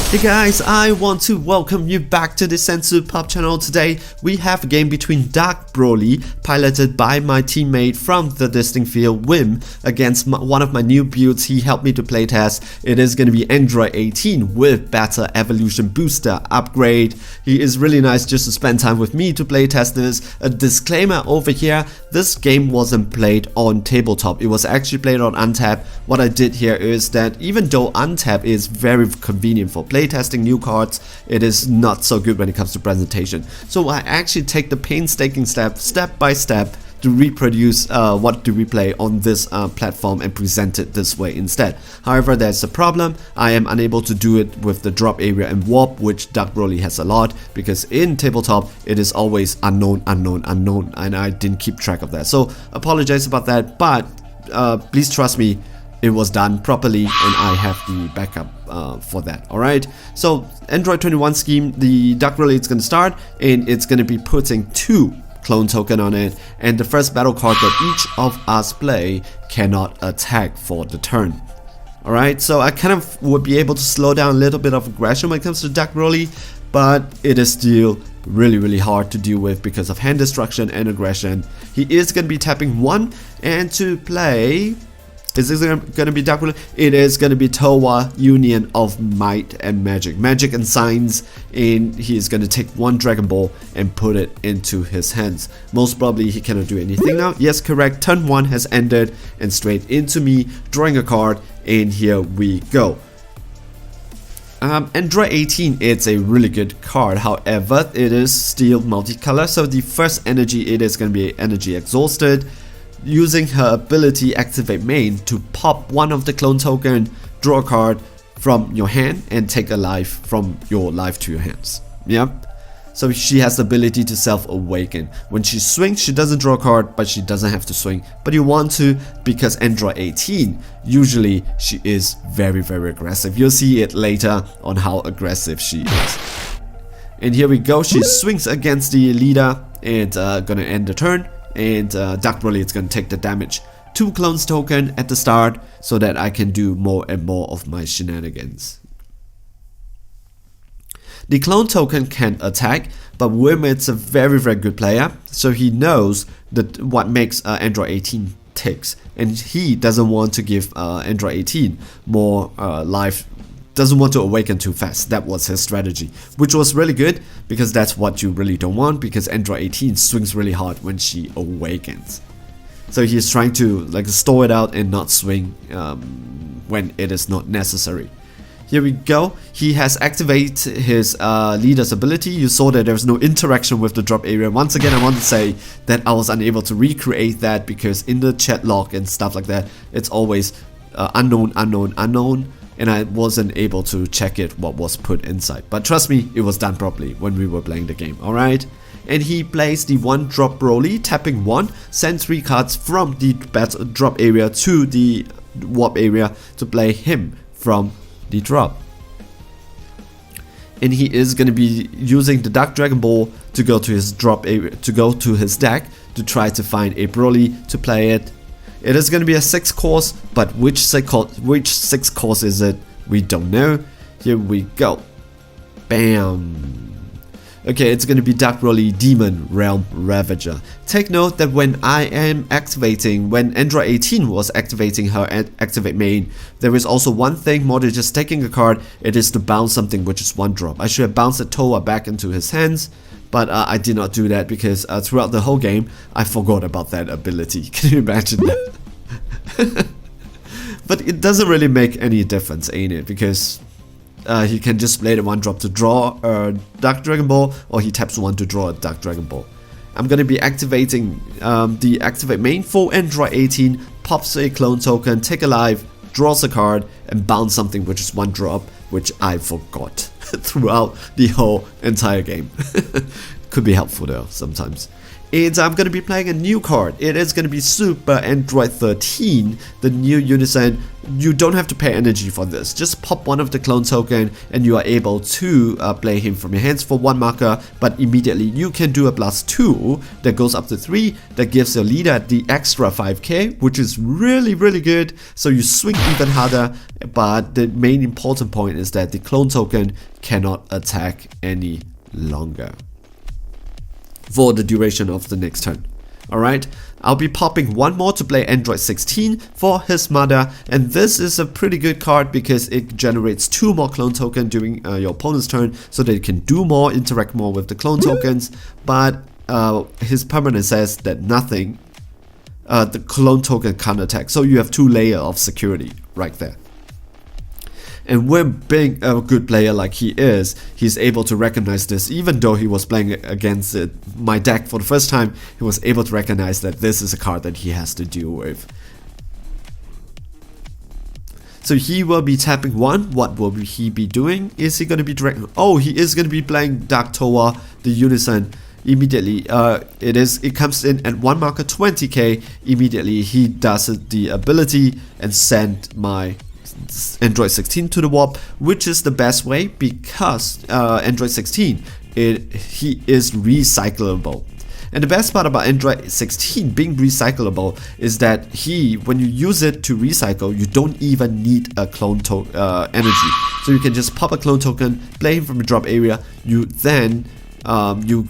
Hey guys, I want to welcome you back to the Sensu Pub channel. Today we have a game between Dark Broly, piloted by my teammate from the Distinct Field, Wim, against one of my new builds he helped me to playtest. It is going to be Android 18 with Better Evolution Booster upgrade. He is really nice just to spend time with me to playtest this. A disclaimer over here, this game wasn't played on tabletop, it was actually played on Untap. What I did here is that even though Untap is very convenient for playtesting new cards, it is not so good when it comes to presentation. So I actually take the painstaking step by step to reproduce what do we play on this platform and present it this way instead. However, there's a problem. I am unable to do it with the drop area and warp, which Dark Broly has a lot, because in tabletop it is always unknown, and I didn't keep track of that. So apologize about that, but please trust me, it was done properly and I have the backup for that. Alright, so Android 21 scheme, the Dark Broly is going to start and it's going to be putting 2 clone token on it, and the first battle card that each of us play cannot attack for the turn. Alright, so I kind of would be able to slow down a little bit of aggression when it comes to Dark Broly, but it is still really hard to deal with because of hand destruction and aggression. He is going to be tapping 1, and to play, is this going to be Dark Broly? It is going to be Towa, Union of Might and Magic. Magic and Signs, and he is going to take 1 Dragon Ball and put it into his hands. Most probably he cannot do anything now. Yes, correct. Turn 1 has ended, and straight into me, drawing a card, and here we go. Android 18, it's a really good card, however, it is still multicolor, so the first energy, it is going to be energy exhausted. Using her ability activate main to pop 1 of the clone token, draw a card from your hand and take a life from your life to your hands. Yep. So she has the ability to self-awaken. When she swings, she doesn't draw a card, but she doesn't have to swing. But you want to, because Android 18, usually she is very aggressive. You'll see it later on how aggressive she is. And here we go, she swings against the leader and gonna end the turn. And Dark Broly is going to take the damage. 2 clones token at the start so that I can do more and more of my shenanigans. The clone token can attack, but Wim is a very good player, so he knows that what makes Android 18 ticks, and he doesn't want to give Android 18 more life. Doesn't want to awaken too fast. That was his strategy, which was really good because that's what you really don't want, because Android 18 swings really hard when she awakens. So he's trying to like store it out and not swing when it is not necessary. Here we go. He has activated his leader's ability. You saw that there's no interaction with the drop area. Once again, I want to say that I was unable to recreate that because in the chat log and stuff like that, it's always unknown, and I wasn't able to check it what was put inside. But trust me, it was done properly when we were playing the game, alright? And he plays the 1 drop Broly, tapping 1, send 3 cards from the drop area to the warp area to play him from the drop. And he is going to be using the Dark Dragon Ball to go to his drop area, to go to his deck to try to find a Broly to play it. It is going to be a 6 course, but which 6 course is it? We don't know. Here we go. Bam. Okay, it's going to be Dark Broly Demon Realm Ravager. Take note that when I am activating, when Android 18 was activating her activate main, there is also one thing more than just taking a card. It is to bounce something, which is 1 drop. I should have bounced a Towa back into his hands, but I did not do that because throughout the whole game, I forgot about that ability. Can you imagine that? But it doesn't really make any difference, ain't it? Because he can just play the 1 drop to draw a Dark Dragon Ball, or he taps 1 to draw a Dark Dragon Ball. I'm going to be activating the activate main for Android 18, pops a clone token, take a life, draws a card, and bounce something which is 1 drop, which I forgot throughout the whole entire game. Could be helpful though sometimes. And I'm going to be playing a new card. It is going to be Super Android 13, the new Unison. You don't have to pay energy for this. Just pop one of the clone token and you are able to play him from your hands for 1 marker, but immediately you can do a +2 that goes up to 3, that gives your leader the extra 5k, which is really good. So you swing even harder, but the main important point is that the clone token cannot attack any longer for the duration of the next turn. Alright, I'll be popping one more to play Android 16 for his mother, and this is a pretty good card because it generates 2 more clone tokens during your opponent's turn, so that you can do more, interact more with the clone tokens, but his permanent says that nothing, the clone token can't attack, so you have 2 layers of security right there. And when being a good player like he is, he's able to recognize this. Even though he was playing against my deck for the first time, he was able to recognize that this is a card that he has to deal with. So he will be tapping 1. What will he be doing? Is he going to be direct? Oh, he is going to be playing Dark Toa, the Unison. Immediately, it comes in at 1 marker, 20k. Immediately, he does the ability and send my Android 16 to the warp, which is the best way because Android 16 he is recyclable. And the best part about Android 16 being recyclable is that when you use it to recycle, you don't even need a clone energy. So you can just pop a clone token, play him from the drop area. You then you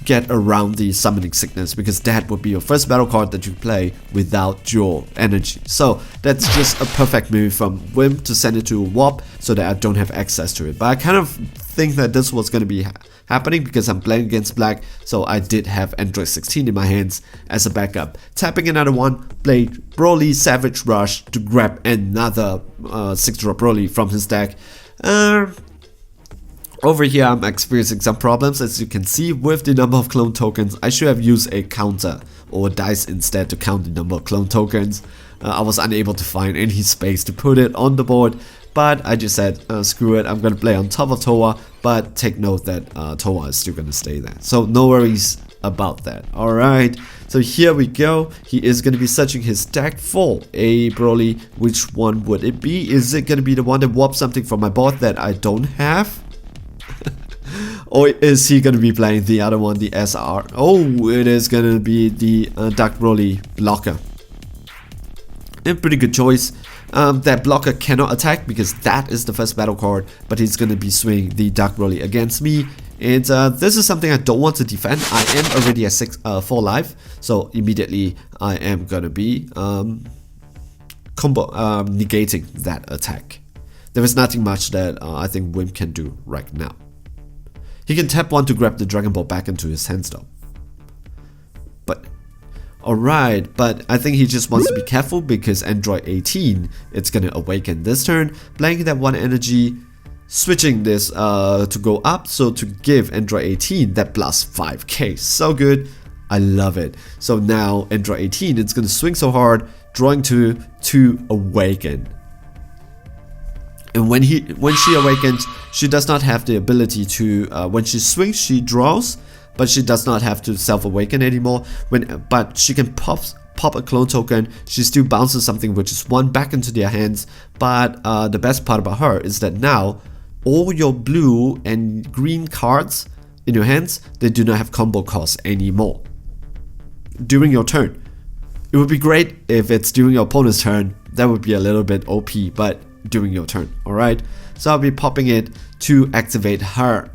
get around the summoning sickness, because that would be your first battle card that you play without your energy. So that's just a perfect move from Whim to send it to a warp so that I don't have access to it. But I kind of think that this was going to be happening because I'm playing against black, so I did have Android 16 in my hands as a backup. Tapping another one, played Broly Savage Rush to grab another 6-drop Broly from his deck. Over here I'm experiencing some problems, as you can see, with the number of clone tokens. I should have used a counter or a dice instead to count the number of clone tokens. I was unable to find any space to put it on the board, but I just said screw it, I'm gonna play on top of Toa, but take note that Toa is still gonna stay there, so no worries about that. Alright, so here we go. He is going to be searching his deck for a Broly. Which one would it be? Is it going to be the one that warps something from my board that I don't have? Or is he going to be playing the other one, the SR? Oh, it is going to be the Dark Broly blocker. A pretty good choice. That blocker cannot attack because that is the first battle card, but he's going to be swinging the Dark Broly against me. And this is something I don't want to defend. I am already at 4 life, so immediately I am going to be negating that attack. There is nothing much that I think Whim can do right now. He can tap 1 to grab the Dragon Ball back into his hands though. But alright, but I think he just wants to be careful because Android 18, it's gonna awaken this turn, playing that 1 energy, switching this to go up, so to give Android 18 that plus 5k. So good, I love it. So now Android 18, it's gonna swing so hard, drawing to awaken. And when she awakens, she does not have the ability to, when she swings, she draws, but she does not have to self-awaken anymore. But she can pop a clone token, she still bounces something which is 1 back into their hands. But the best part about her is that now, all your blue and green cards in your hands, they do not have combo costs anymore. During your turn. It would be great if it's during your opponent's turn, that would be a little bit OP, but during your turn, alright? So I'll be popping it to activate her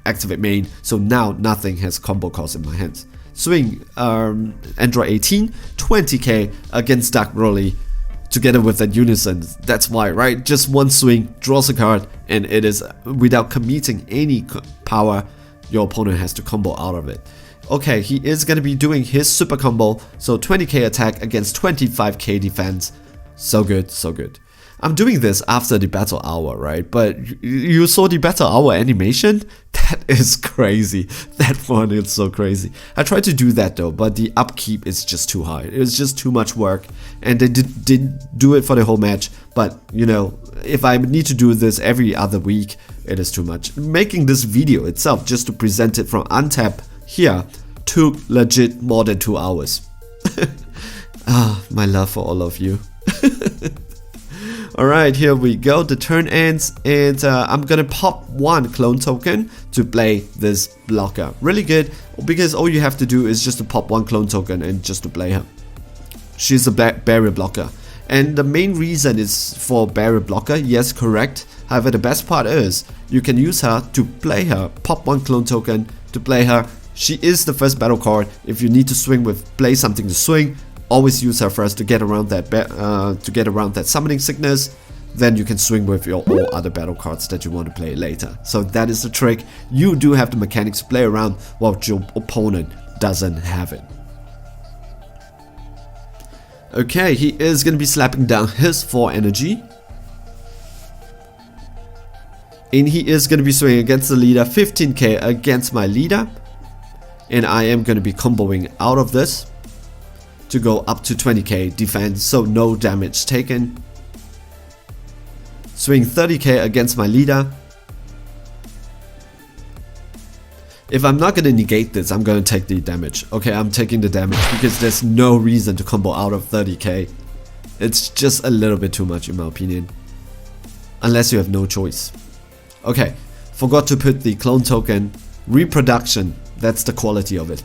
activate main, so now nothing has combo cost in my hands. Swing Android 18, 20k against Dark Broly together with that Unison. That's why, right? Just 1 swing, draws a card, and it is without committing any power, your opponent has to combo out of it. Okay, he is going to be doing his super combo, so 20k attack against 25k defense. So good, so good. I'm doing this after the battle hour, right? But you saw the battle hour animation? That is crazy. That one is so crazy. I tried to do that though, but the upkeep is just too high. It was just too much work, and they didn't do it for the whole match. But you know, if I need to do this every other week, it is too much. Making this video itself just to present it from Untap here took legit more than 2 hours. My love for all of you. Alright, here we go. The turn ends, and I'm gonna pop 1 clone token to play this blocker. Really good, because all you have to do is just to pop 1 clone token and just to play her. She's a barrier blocker. And the main reason is for barrier blocker, yes, correct. However, the best part is you can use her to play her, pop 1 clone token to play her. She is the first battle card. If you need to swing with play something to swing, always use her first to get around that summoning sickness. Then you can swing with your all other battle cards that you want to play later. So that is the trick. You do have the mechanics to play around while your opponent doesn't have it. Okay, he is going to be slapping down his 4 energy. And he is going to be swinging against the leader, 15k against my leader. And I am going to be comboing out of this to go up to 20k defense, so no damage taken. Swing 30k against my leader. If I'm not going to negate this, I'm going to take the damage. Okay, I'm taking the damage because there's no reason to combo out of 30k. It's just a little bit too much in my opinion. Unless you have no choice. Okay, forgot to put the clone token. Reproduction, that's the quality of it.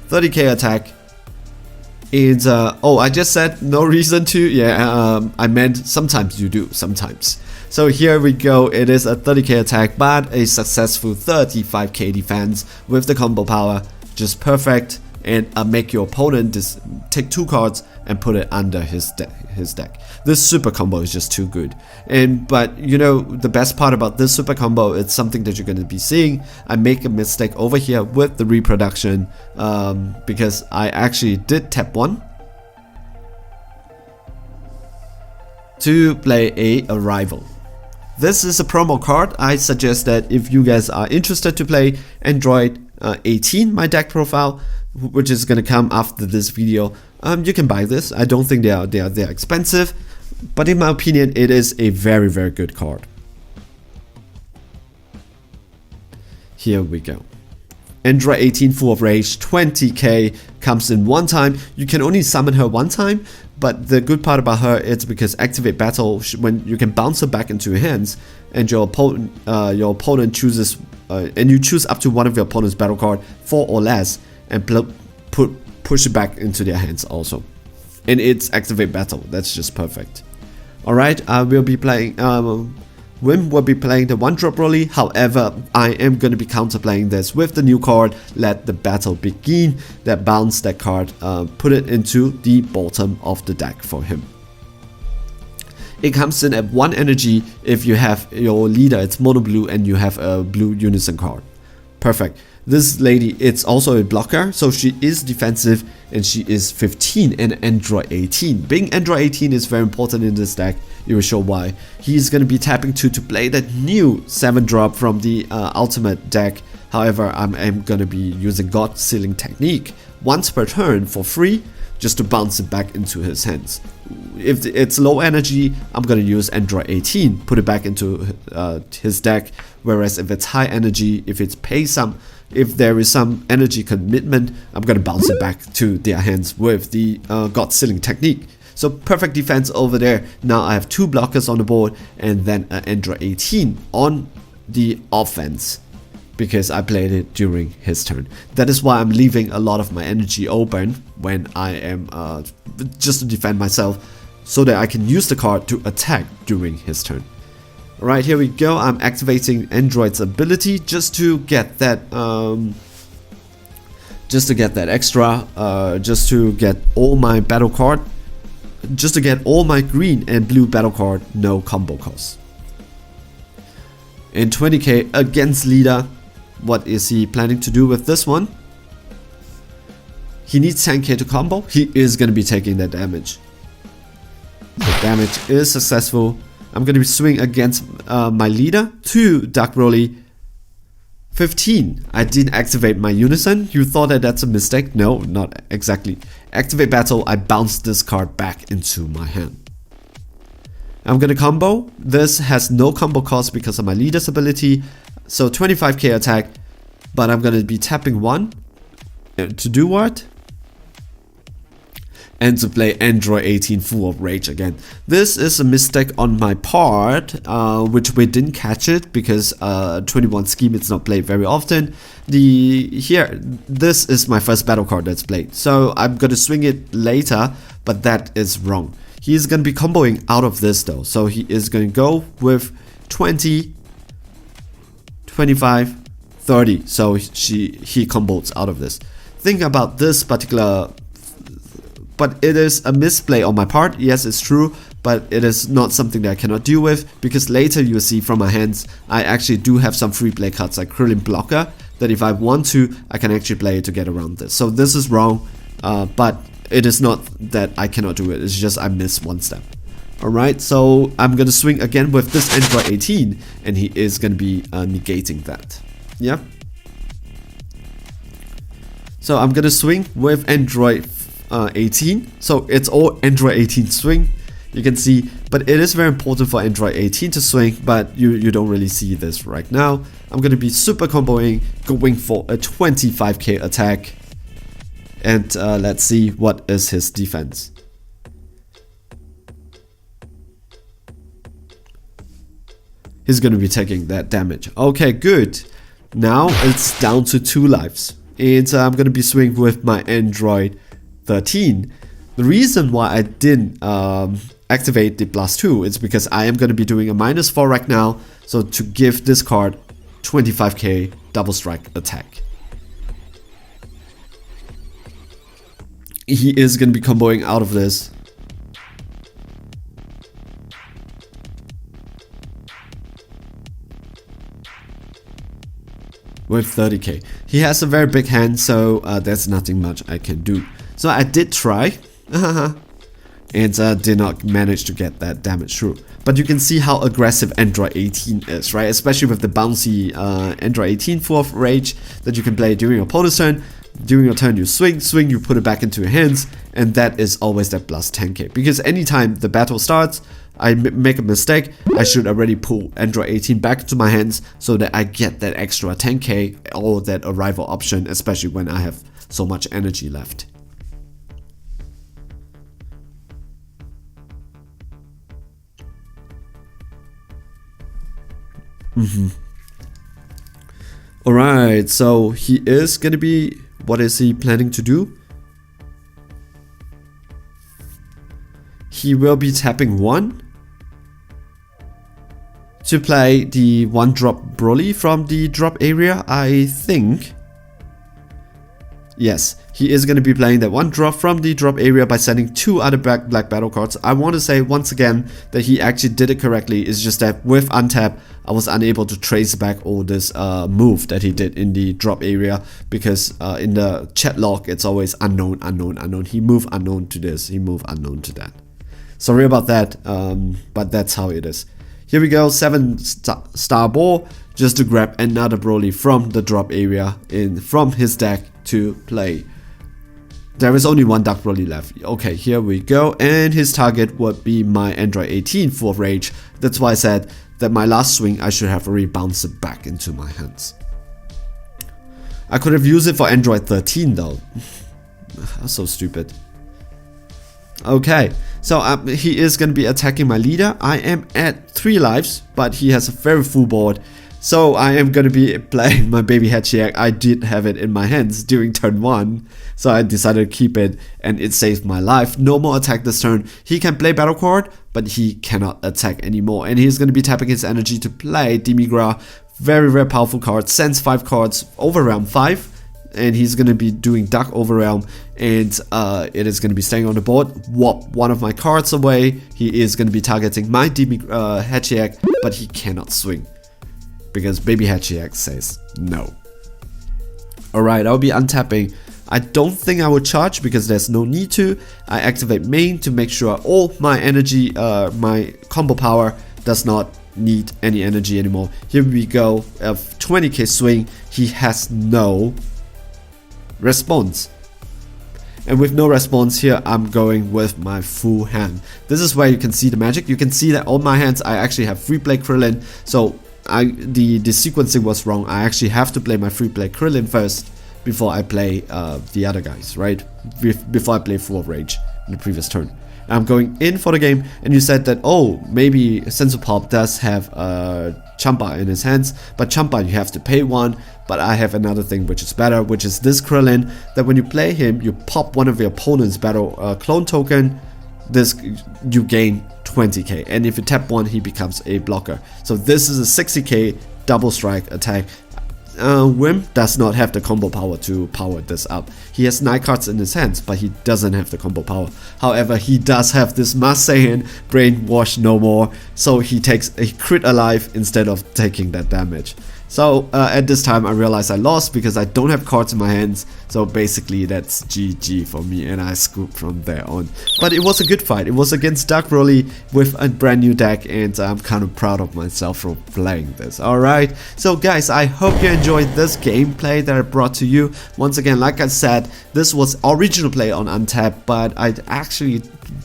30k attack. And oh, I just said no reason to. Yeah, I meant sometimes you do, sometimes. So here we go. It is a 30k attack, but a successful 35k defense with the combo power. Just perfect. And make your opponent just take 2 cards and put it under his deck. This super combo is just too good. But you know, the best part about this super combo, it's something that you're going to be seeing. I make a mistake over here with the reproduction because I actually did tap 1 to play a arrival. This is a promo card. I suggest that if you guys are interested to play Android 18, my deck profile, which is gonna come after this video, you can buy this. I don't think they are expensive, but in my opinion, it is a very, very good card. Here we go. Android 18 full of rage, 20k, comes in 1 time. You can only summon her 1 time, but the good part about her is because activate battle, when you can bounce her back into your hands, and your opponent chooses, and you choose up to one of your opponent's battle card, 4 or less, and push it back into their hands also. And it's activate battle. That's just perfect. Alright, I will be playing Wim will be playing the 1-drop Broly. However, I am going to be counterplaying this with the new card, Let the Battle Begin, that bounce that card, put it into the bottom of the deck for him. It comes in at 1 energy if you have your leader, it's mono blue, and you have a blue unison card. Perfect. This lady, it's also a blocker, so she is defensive, and she is 15 and Android 18. Being Android 18 is very important in this deck. You will show why. He's going to be tapping 2 to play that new 7-drop from the ultimate deck. However, I'm going to be using God Sealing Technique once per turn for free, just to bounce it back into his hands. If it's low energy, I'm going to use Android 18, put it back into his deck. Whereas if it's high energy, if there is some energy commitment, I'm going to bounce it back to their hands with the God Sealing Technique. So perfect defense over there. Now I have 2 blockers on the board, and then an Android 18 on the offense, because I played it during his turn. That is why I'm leaving a lot of my energy open when I am just to defend myself, so that I can use the card to attack during his turn. Alright, here we go. I'm activating Android's ability just to get that extra, just to get all my battle card, just to get all my green and blue battle card, no combo cost. And 20k against leader. What is he planning to do with this one? He needs 10k to combo. He is going to be taking that damage. The damage is successful. I'm going to be swinging against my leader to Dark Broly. 15. I didn't activate my unison. You thought that that's a mistake? No, not exactly. Activate battle. I bounced this card back into my hand. I'm going to combo. This has no combo cost because of my leader's ability. So 25k attack. but I'm gonna be tapping 1 to do what? And to play Android 18 full of rage again. This is a mistake on my part, which we didn't catch it because 21 scheme it's not played very often. This is my first battle card that's played, so I'm gonna swing it later, but that is wrong. He is gonna be comboing out of this though, so he is gonna go with 20, 25, 30. So he combos out of this. Think about this particular. But it is a misplay on my part, yes it's true, but it is not something that I cannot deal with, because later you will see from my hands I actually do have some free play cards like Krillin Blocker that if I want to, I can actually play it to get around this. So this is wrong, but it is not that I cannot do it, it's just I missed one step. Alright, so I'm gonna swing again with this Android 18 and he is gonna be negating that. Yeah. So I'm gonna swing with Android 18, so it's all Android 18 swing, you can see, but it is very important for Android 18 to swing, but you don't really see this right now. I'm gonna be super comboing, going for a 25k attack, and let's see what is his defense. He's gonna be taking that damage. Okay, good. Now it's down to 2 lives, and I'm gonna be swinging with my Android 13. The reason why I didn't activate the +2 is because I am going to be doing a -4 right now, so to give this card 25k double strike attack. He is going to be comboing out of this. With 30k. He has a very big hand, so there's nothing much I can do. So I did try, and did not manage to get that damage through. But you can see how aggressive Android 18 is, right? Especially with the bouncy Android 18 full of rage that you can play during your opponent's turn. During your turn you swing, you put it back into your hands, and that is always that +10k. Because anytime the battle starts, I make a mistake, I should already pull Android 18 back into my hands so that I get that extra 10k or that arrival option, especially when I have so much energy left. Alright, so he is gonna be, what is he planning to do? He will be tapping 1 to play the 1-drop Broly from the drop area, I think. Yes, he is going to be playing that 1-drop from the drop area by sending 2 other black battle cards. I want to say once again that he actually did it correctly. It's just that with Untap, I was unable to trace back all this move that he did in the drop area, because in the chat log it's always unknown, unknown, unknown. He moved unknown to this, he moved unknown to that. Sorry about that, but that's how it is. Here we go, 7-star ball, just to grab another Broly from the drop area from his deck to play. There is only 1 Dark Broly left. Okay, here we go, and his target would be my Android 18 full of rage. That's why I said that my last swing I should have already bounced it back into my hands. I could have used it for Android 13 though. That's so stupid. Okay, so he is going to be attacking my leader. I am at 3 lives, but he has a very full board. So I am going to be playing my baby Hatchiak. I did have it in my hands during turn 1, so I decided to keep it, and it saved my life. No more attack this turn. He can play battle card, but he cannot attack anymore. And he's going to be tapping his energy to play Demigra. Very, very powerful card. Sends 5 cards over round 5. And he's going to be doing Dark Overrealm, and it is going to be staying on the board. Whop one of my cards away. He is going to be targeting my Hatchiak, but he cannot swing because baby Hatchiak says no. Alright, I'll be untapping. I don't think I will charge because there's no need to. I activate main to make sure all my energy, my combo power does not need any energy anymore. Here we go, a 20k swing. He has no response, and with no response here, I'm going with my full hand. This is where you can see the magic. You can see that on my hands I actually have free play Krillin, so the sequencing was wrong. I actually have to play my free play Krillin first before I play the other guys, right? Before I play Full of Rage in the previous turn. I'm going in for the game, and you said that, oh, maybe Sensopop does have Champa in his hands, but Champa you have to pay 1, but I have another thing which is better, which is this Krillin, that when you play him, you pop one of your opponent's battle clone token, you gain 20k, and if you tap 1, he becomes a blocker. So this is a 60k double strike attack. Wim does not have the combo power to power this up. He has 9 cards in his hands, but he doesn't have the combo power. However, he does have this Must Saiyan Brainwash no more, so he takes a crit alive instead of taking that damage. So at this time I realized I lost because I don't have cards in my hands, so basically that's GG for me, and I scooped from there on. But it was a good fight. It was against Dark Broly with a brand new deck, and I'm kind of proud of myself for playing this. Alright, so guys, I hope you enjoyed this gameplay that I brought to you. Once again, like I said, this was original play on Untap, but I actually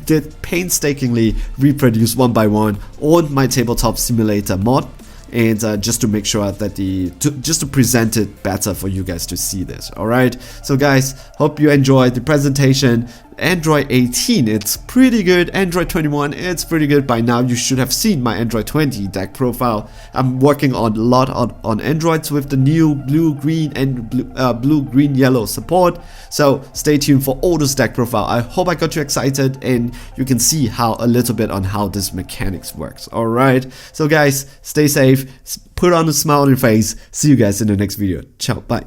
did painstakingly reproduce one by one on my tabletop simulator mod. And just to make sure that just to present it better for you guys to see this. Alright, so guys, hope you enjoyed the presentation. Android 18, it's pretty good. Android 21, it's pretty good. By now you should have seen my Android 20 deck profile. I'm working on a lot on Androids with the new blue, green, and blue, green, yellow support. So stay tuned for all this deck profile. I hope I got you excited, and you can see a little bit on how this mechanics works. Alright, so guys, stay safe, put on a smile on your face. See you guys in the next video. Ciao, bye.